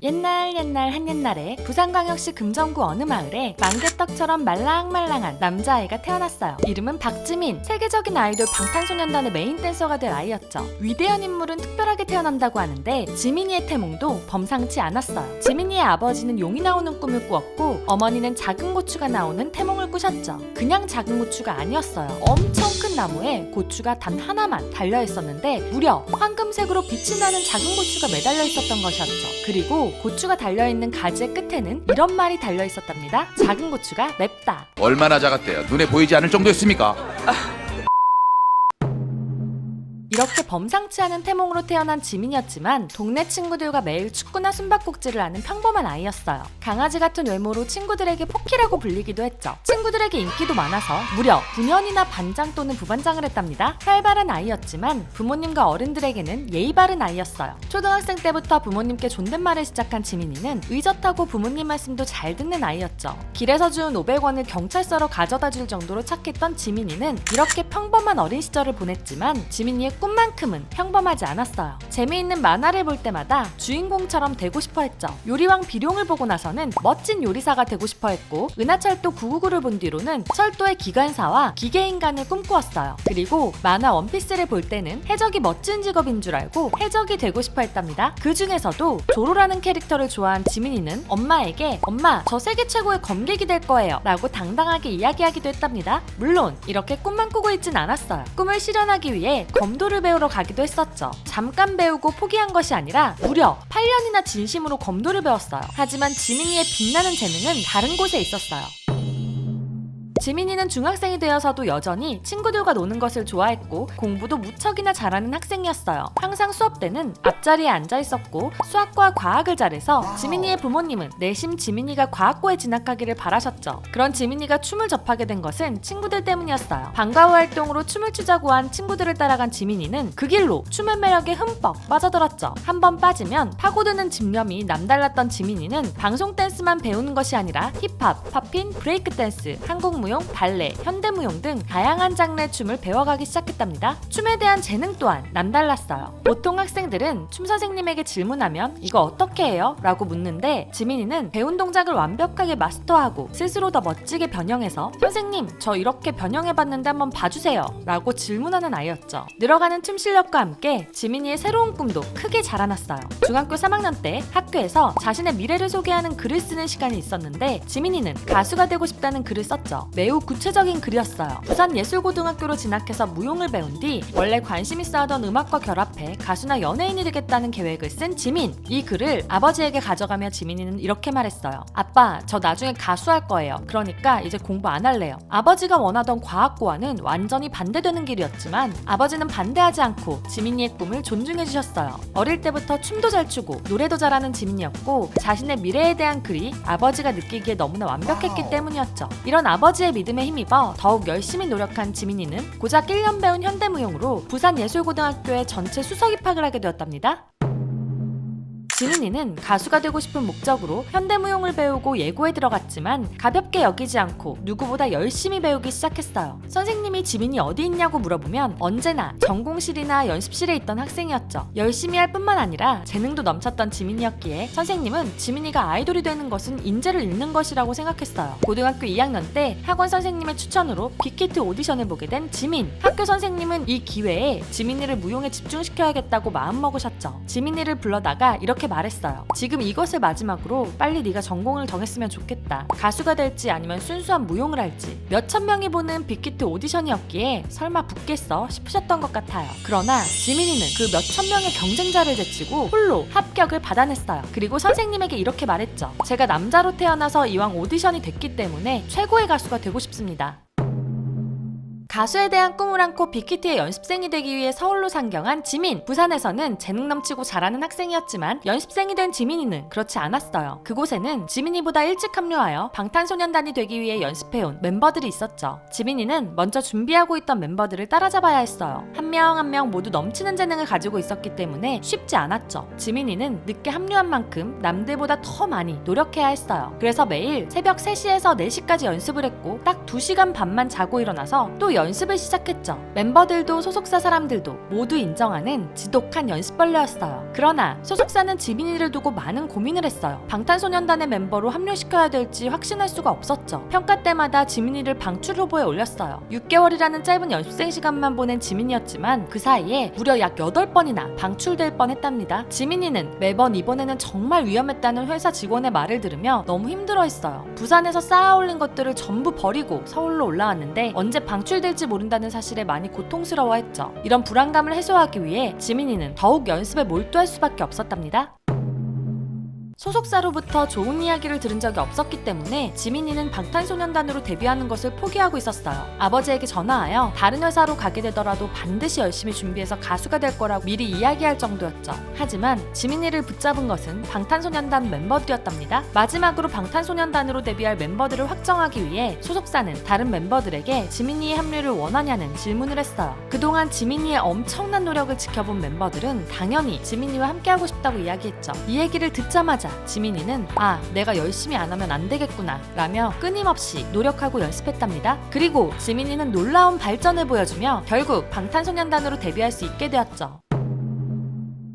옛날 한옛날에 부산광역시 금정구 어느 마을에 만개떡처럼 말랑말랑한 남자아이가 태어났어요. 이름은 박지민. 세계적인 아이돌 방탄소년단의 메인 댄서가 될 아이였죠. 위대한 인물은 특별하게 태어난다고 하는데 지민이의 태몽도 범상치 않았어요. 지민이의 아버지는 용이 나오는 꿈을 꾸었고 어머니는 작은 고추가 나오는 태몽을 꾸셨죠. 그냥 작은 고추가 아니었어요. 엄청 큰 나무에 고추가 단 하나만 달려있었는데 무려 황금색으로 빛이 나는 작은 고추가 매달려 있었던 것이었죠. 그리고 고추가 달려있는 가지의 끝에는 이런 말이 달려있었답니다. 작은 고추가 맵다. 얼마나 작았대요? 눈에 보이지 않을 정도였습니까? 이렇게 범상치 않은 태몽으로 태어난 지민이었지만 동네 친구들과 매일 축구나 숨바꼭질을 하는 평범한 아이였어요. 강아지 같은 외모로 친구들에게 포키라고 불리기도 했죠. 친구들에게 인기도 많아서 무려 부년이나 반장 또는 부반장을 했답니다. 활발한 아이였지만 부모님과 어른들에게는 예의 바른 아이였어요. 초등학생 때부터 부모님께 존댓말을 시작한 지민이는 의젓하고 부모님 말씀도 잘 듣는 아이였죠. 길에서 준 500원을 경찰서로 가져다 줄 정도로 착했던 지민이는 이렇게 평범한 어린 시절을 보냈지만 지민이의 꿈만큼은 평범하지 않았어요. 재미있는 만화를 볼 때마다 주인공처럼 되고 싶어 했죠. 요리왕 비룡을 보고 나서는 멋진 요리사가 되고 싶어 했고 은하철도 999를 본 뒤로는 철도의 기관사와 기계인간을 꿈꾸었어요. 그리고 만화 원피스를 볼 때는 해적이 멋진 직업인 줄 알고 해적이 되고 싶어 했답니다. 그 중에서도 조로라는 캐릭터를 좋아한 지민이는 엄마에게 엄마 저 세계 최고의 검객이 될 거예요 라고 당당하게 이야기하기도 했답니다. 물론 이렇게 꿈만 꾸고 있진 않았어요. 꿈을 실현하기 위해 검도를 배우러 가기도 했었죠. 잠깐 배우고 포기한 것이 아니라 무려 8년이나 진심으로 검도를 배웠어요. 하지만 지민이의 빛나는 재능은 다른 곳에 있었어요. 지민이는 중학생이 되어서도 여전히 친구들과 노는 것을 좋아했고 공부도 무척이나 잘하는 학생이었어요. 항상 수업 때는 앞자리에 앉아 있었고 수학과 과학을 잘해서 지민이의 부모님은 내심 지민이가 과학고에 진학하기를 바라셨죠. 그런 지민이가 춤을 접하게 된 것은 친구들 때문이었어요. 방과후 활동으로 춤을 추자고 한 친구들을 따라간 지민이는 그 길로 춤의 매력에 흠뻑 빠져들었죠. 한번 빠지면 파고드는 집념이 남달랐던 지민이는 방송 댄스만 배우는 것이 아니라 힙합, 팝핀, 브레이크 댄스, 한국 무용, 발레, 현대무용 등 다양한 장르의 춤을 배워가기 시작했답니다. 춤에 대한 재능 또한 남달랐어요. 보통 학생들은 춤 선생님에게 질문하면 이거 어떻게 해요? 라고 묻는데 지민이는 배운 동작을 완벽하게 마스터하고 스스로 더 멋지게 변형해서 선생님 저 이렇게 변형해봤는데 한번 봐주세요 라고 질문하는 아이였죠. 늘어가는 춤 실력과 함께 지민이의 새로운 꿈도 크게 자라났어요. 중학교 3학년 때 학교에서 자신의 미래를 소개하는 글을 쓰는 시간이 있었는데 지민이는 가수가 되고 싶다는 글을 썼죠. 매우 구체적인 글이었어요. 부산예술고등학교로 진학해서 무용을 배운 뒤 원래 관심 있어 하던 음악과 결합해 가수나 연예인이 되겠다는 계획을 쓴 지민. 이 글을 아버지에게 가져가며 지민이는 이렇게 말했어요. 아빠, 저 나중에 가수 할 거예요. 그러니까 이제 공부 안 할래요. 아버지가 원하던 과학고와는 완전히 반대되는 길이었지만 아버지는 반대하지 않고 지민이의 꿈을 존중해 주셨어요. 어릴 때부터 춤도 잘 추고 노래도 잘하는 지민이었고 자신의 미래에 대한 글이 아버지가 느끼기에 너무나 완벽했기 때문이었죠. 이런 아버지의 믿음에 힘입어 더욱 열심히 노력한 지민이는 고작 1년 배운 현대무용으로 부산예술고등학교에 전체 수석 입학을 하게 되었답니다. 지민이는 가수가 되고 싶은 목적으로 현대무용을 배우고 예고에 들어갔지만 가볍게 여기지 않고 누구보다 열심히 배우기 시작했어요. 선생님이 지민이 어디 있냐고 물어보면 언제나 전공실이나 연습실에 있던 학생이었죠. 열심히 할 뿐만 아니라 재능도 넘쳤던 지민이었기에 선생님은 지민이가 아이돌이 되는 것은 인재를 잃는 것이라고 생각했어요. 고등학교 2학년 때 학원 선생님의 추천으로 빅히트 오디션을 보게 된 지민. 학교 선생님은 이 기회에 지민이를 무용에 집중시켜야겠다고 마음먹으셨죠. 지민이를 불러다가 이렇게 말했어요. 지금 이것을 마지막으로 빨리 네가 전공을 정했으면 좋겠다. 가수가 될지 아니면 순수한 무용을 할지. 몇천 명이 보는 빅히트 오디션이었기에 설마 붙겠어 싶으셨던 것 같아요. 그러나 지민이는 그 몇천 명의 경쟁자를 제치고 홀로 합격을 받아냈어요. 그리고 선생님에게 이렇게 말했죠. 제가 남자로 태어나서 이왕 오디션이 됐기 때문에 최고의 가수가 되고 싶습니다. 가수에 대한 꿈을 안고 빅히트의 연습생이 되기 위해 서울로 상경한 지민. 부산에서는 재능 넘치고 잘하는 학생이었지만 연습생이 된 지민이는 그렇지 않았어요. 그곳에는 지민이보다 일찍 합류하여 방탄소년단이 되기 위해 연습해온 멤버들이 있었죠. 지민이는 먼저 준비하고 있던 멤버들을 따라잡아야 했어요. 한 명 한 명 모두 넘치는 재능을 가지고 있었기 때문에 쉽지 않았죠. 지민이는 늦게 합류한 만큼 남들보다 더 많이 노력해야 했어요. 그래서 매일 새벽 3시에서 4시까지 연습을 했고 딱 2시간 반만 자고 일어나서 또 연습을 시작했죠. 멤버들도 소속사 사람들도 모두 인정하는 지독한 연습벌레였어요. 그러나 소속사는 지민이를 두고 많은 고민을 했어요. 방탄소년단의 멤버로 합류시켜야 될지 확신할 수가 없었죠. 평가 때마다 지민이를 방출 후보에 올렸어요. 6개월이라는 짧은 연습생 시간만 보낸 지민이였지만 그 사이에 무려 약 8번이나 방출될 뻔했답니다. 지민이는 매번 이번에는 정말 위험했다는 회사 직원의 말을 들으며 너무 힘들어했어요. 부산에서 쌓아올린 것들을 전부 버리고 서울로 올라왔는데 언제 방출될지 모른다는 사실에 많이 고통스러워했죠. 이런 불안감을 해소하기 위해 지민이는 더욱 연습에 몰두할 수밖에 없었답니다. 소속사로부터 좋은 이야기를 들은 적이 없었기 때문에 지민이는 방탄소년단으로 데뷔하는 것을 포기하고 있었어요. 아버지에게 전화하여 다른 회사로 가게 되더라도 반드시 열심히 준비해서 가수가 될 거라고 미리 이야기할 정도였죠. 하지만 지민이를 붙잡은 것은 방탄소년단 멤버들이었답니다. 마지막으로 방탄소년단으로 데뷔할 멤버들을 확정하기 위해 소속사는 다른 멤버들에게 지민이의 합류를 원하냐는 질문을 했어요. 그동안 지민이의 엄청난 노력을 지켜본 멤버들은 당연히 지민이와 함께하고 싶다고 이야기했죠. 이 얘기를 듣자마자 지민이는 내가 열심히 안 하면 안 되겠구나 라며 끊임없이 노력하고 연습했답니다. 그리고 지민이는 놀라운 발전을 보여주며 결국 방탄소년단으로 데뷔할 수 있게 되었죠.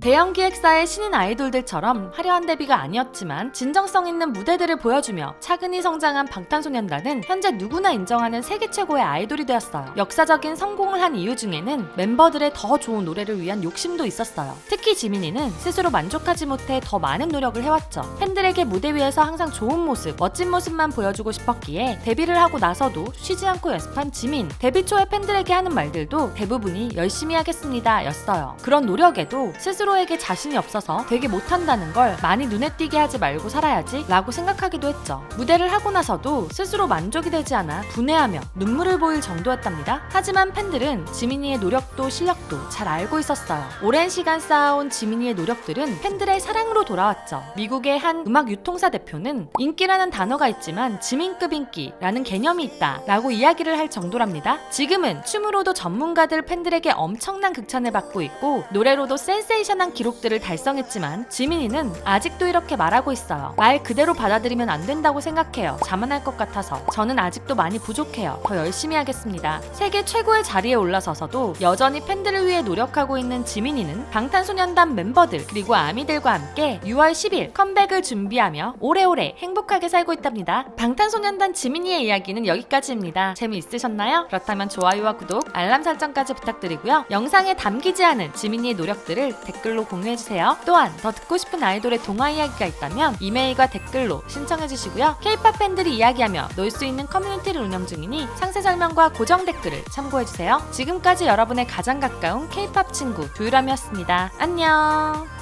대형 기획사의 신인 아이돌들처럼 화려한 데뷔가 아니었지만 진정성 있는 무대들을 보여주며 차근히 성장한 방탄소년단은 현재 누구나 인정하는 세계 최고의 아이돌이 되었어요. 역사적인 성공을 한 이유 중에는 멤버들의 더 좋은 노래를 위한 욕심도 있었어요. 특히 지민이는 스스로 만족하지 못해 더 많은 노력을 해왔죠. 팬들에게 무대 위에서 항상 좋은 모습, 멋진 모습만 보여주고 싶었기에 데뷔를 하고 나서도 쉬지 않고 연습한 지민. 데뷔 초에 팬들에게 하는 말들도 대부분이 열심히 하겠습니다 였어요. 그런 노력에도 스스로 에게 자신이 없어서 되게 못한다는 걸 많이 눈에 띄게 하지 말고 살아야지 라고 생각하기도 했죠. 무대를 하고 나서도 스스로 만족이 되지 않아 분해하며 눈물을 보일 정도였답니다. 하지만 팬들은 지민이의 노력도 실력도 잘 알고 있었어요. 오랜 시간 쌓아온 지민이의 노력들은 팬들의 사랑으로 돌아왔죠. 미국의 한 음악 유통사 대표는 인기라는 단어가 있지만 지민급 인기라는 개념이 있다 라고 이야기를 할 정도랍니다. 지금은 춤으로도 전문가들 팬들에게 엄청난 극찬을 받고 있고 노래로도 센세이션한 기록들을 달성했지만 지민이는 아직도 이렇게 말하고 있어요. 말 그대로 받아들이면 안 된다고 생각해요. 자만할 것 같아서 저는 아직도 많이 부족해요. 더 열심히 하겠습니다. 세계 최고의 자리에 올라서서도 여전히 팬들을 위해 노력하고 있는 지민이는 방탄소년단 멤버들 그리고 아미들과 함께 6월 10일 컴백을 준비하며 오래오래 행복하게 살고 있답니다. 방탄소년단 지민이의 이야기는 여기까지입니다. 재미있으셨나요? 그렇다면 좋아요와 구독, 알람 설정까지 부탁드리고요. 영상에 담기지 않은 지민이의 노력들을 댓글로 공유해주세요. 또한 더 듣고 싶은 아이돌의 동화 이야기가 있다면 이메일과 댓글로 신청해주시고요. K-POP 팬들이 이야기하며 놀 수 있는 커뮤니티를 운영 중이니 상세 설명과 고정 댓글을 참고해주세요. 지금까지 여러분의 가장 가까운 K-POP 친구 듀유람이었습니다. 안녕.